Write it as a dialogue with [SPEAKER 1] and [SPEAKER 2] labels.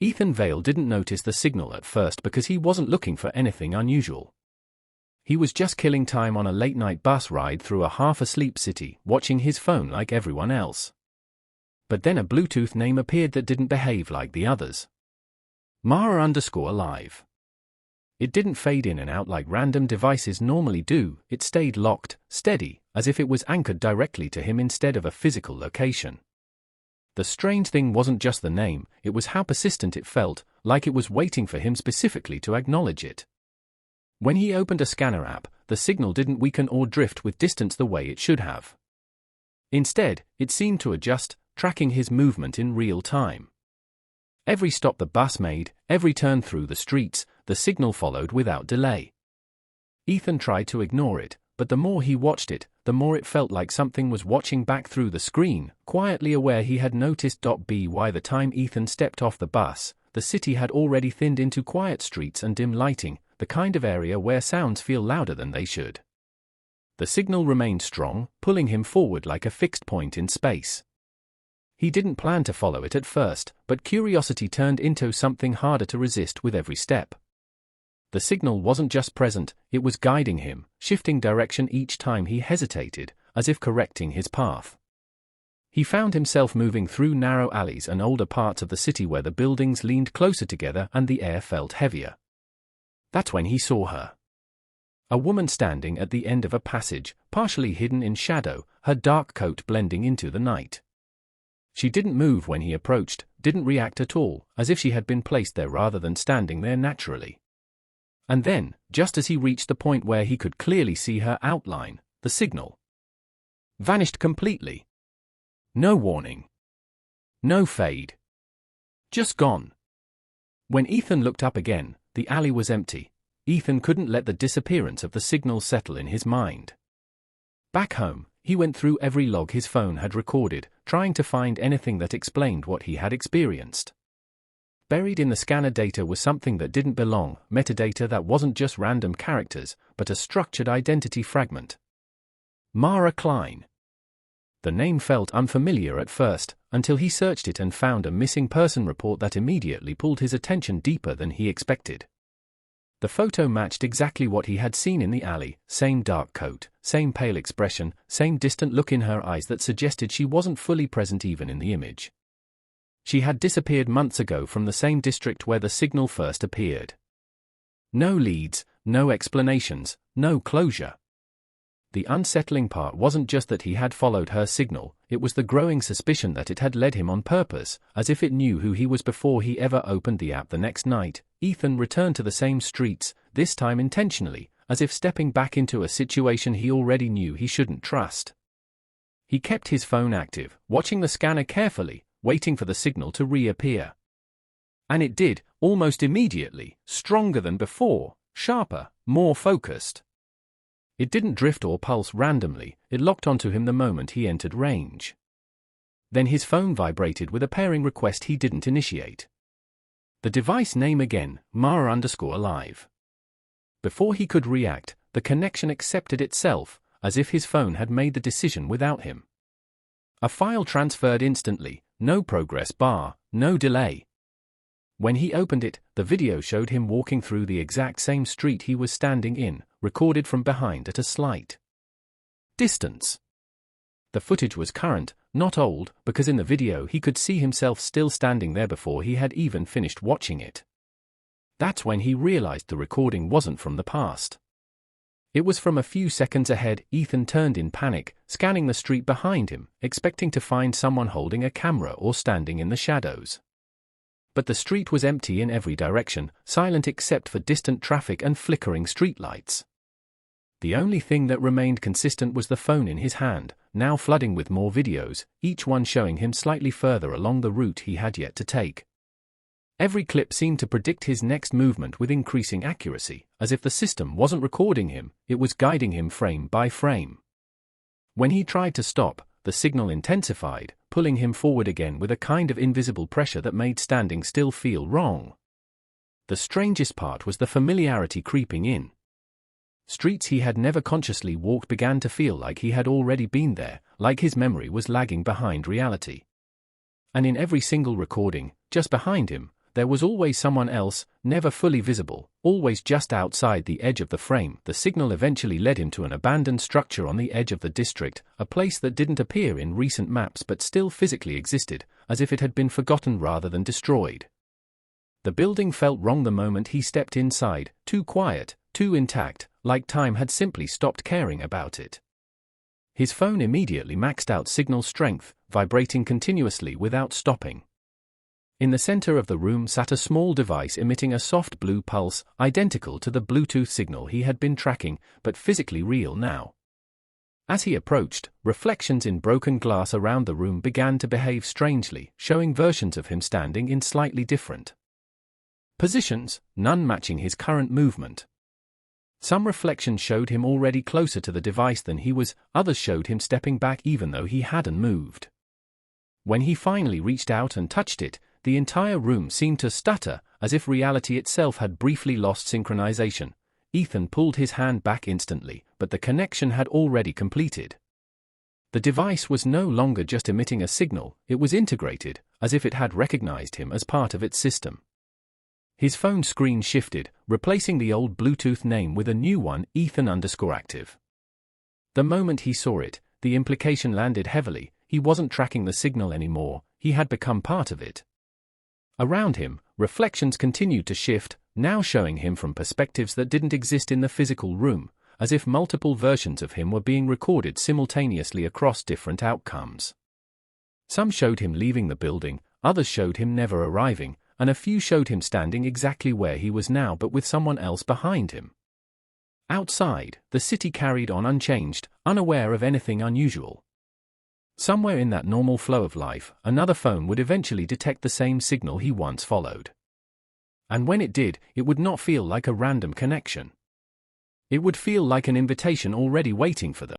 [SPEAKER 1] Ethan Vale didn't notice the signal at first because he wasn't looking for anything unusual. He was just killing time on a late-night bus ride through a half-asleep city, watching his phone like everyone else. But then a Bluetooth name appeared that didn't behave like the others. Mara_live. It didn't fade in and out like random devices normally do, it stayed locked, steady, as if it was anchored directly to him instead of a physical location. The strange thing wasn't just the name, it was how persistent it felt, like it was waiting for him specifically to acknowledge it. When he opened a scanner app, the signal didn't weaken or drift with distance the way it should have. Instead, it seemed to adjust, tracking his movement in real time. Every stop the bus made, every turn through the streets, the signal followed without delay. Ethan tried to ignore it, but the more he watched it, the more it felt like something was watching back through the screen, quietly aware he had noticed. By the time Ethan stepped off the bus, the city had already thinned into quiet streets and dim lighting, the kind of area where sounds feel louder than they should. The signal remained strong, pulling him forward like a fixed point in space. He didn't plan to follow it at first, but curiosity turned into something harder to resist with every step. The signal wasn't just present, it was guiding him, shifting direction each time he hesitated, as if correcting his path. He found himself moving through narrow alleys and older parts of the city where the buildings leaned closer together and the air felt heavier. That's when he saw her. A woman standing at the end of a passage, partially hidden in shadow, her dark coat blending into the night. She didn't move when he approached, didn't react at all, as if she had been placed there rather than standing there naturally. And then, just as he reached the point where he could clearly see her outline, the signal vanished completely. No warning. No fade. Just gone. When Ethan looked up again, the alley was empty. Ethan couldn't let the disappearance of the signal settle in his mind. Back home, he went through every log his phone had recorded, trying to find anything that explained what he had experienced. Buried in the scanner data was something that didn't belong, metadata that wasn't just random characters, but a structured identity fragment. Mara Klein. The name felt unfamiliar at first, until he searched it and found a missing person report that immediately pulled his attention deeper than he expected. The photo matched exactly what he had seen in the alley, same dark coat, same pale expression, same distant look in her eyes that suggested she wasn't fully present even in the image. She had disappeared months ago from the same district where the signal first appeared. No leads, no explanations, no closure. The unsettling part wasn't just that he had followed her signal, it was the growing suspicion that it had led him on purpose, as if it knew who he was before he ever opened the app. The next night, Ethan returned to the same streets, this time intentionally, as if stepping back into a situation he already knew he shouldn't trust. He kept his phone active, watching the scanner carefully, waiting for the signal to reappear. And it did, almost immediately, stronger than before, sharper, more focused. It didn't drift or pulse randomly, it locked onto him the moment he entered range. Then his phone vibrated with a pairing request he didn't initiate. The device name again, Mara_live. Before he could react, the connection accepted itself, as if his phone had made the decision without him. A file transferred instantly, no progress bar, no delay. When he opened it, the video showed him walking through the exact same street he was standing in, recorded from behind at a slight distance. The footage was current, not old, because in the video he could see himself still standing there before he had even finished watching it. That's when he realized the recording wasn't from the past. It was from a few seconds ahead. Ethan turned in panic, scanning the street behind him, expecting to find someone holding a camera or standing in the shadows. But the street was empty in every direction, silent except for distant traffic and flickering streetlights. The only thing that remained consistent was the phone in his hand, now flooding with more videos, each one showing him slightly further along the route he had yet to take. Every clip seemed to predict his next movement with increasing accuracy, as if the system wasn't recording him, it was guiding him frame by frame. When he tried to stop, the signal intensified, pulling him forward again with a kind of invisible pressure that made standing still feel wrong. The strangest part was the familiarity creeping in. Streets he had never consciously walked began to feel like he had already been there, like his memory was lagging behind reality. And in every single recording, just behind him, there was always someone else, never fully visible, always just outside the edge of the frame. The signal eventually led him to an abandoned structure on the edge of the district, a place that didn't appear in recent maps but still physically existed, as if it had been forgotten rather than destroyed. The building felt wrong the moment he stepped inside, too quiet, too intact, like time had simply stopped caring about it. His phone immediately maxed out signal strength, vibrating continuously without stopping. In the center of the room sat a small device emitting a soft blue pulse, identical to the Bluetooth signal he had been tracking, but physically real now. As he approached, reflections in broken glass around the room began to behave strangely, showing versions of him standing in slightly different positions, none matching his current movement. Some reflections showed him already closer to the device than he was, others showed him stepping back even though he hadn't moved. When he finally reached out and touched it, the entire room seemed to stutter, as if reality itself had briefly lost synchronization. Ethan pulled his hand back instantly, but the connection had already completed. The device was no longer just emitting a signal, it was integrated, as if it had recognized him as part of its system. His phone screen shifted, replacing the old Bluetooth name with a new one, Ethan_active. The moment he saw it, the implication landed heavily. He wasn't tracking the signal anymore, he had become part of it. Around him, reflections continued to shift, now showing him from perspectives that didn't exist in the physical room, as if multiple versions of him were being recorded simultaneously across different outcomes. Some showed him leaving the building, others showed him never arriving, and a few showed him standing exactly where he was now but with someone else behind him. Outside, the city carried on unchanged, unaware of anything unusual. Somewhere in that normal flow of life, another phone would eventually detect the same signal he once followed. And when it did, it would not feel like a random connection. It would feel like an invitation already waiting for them.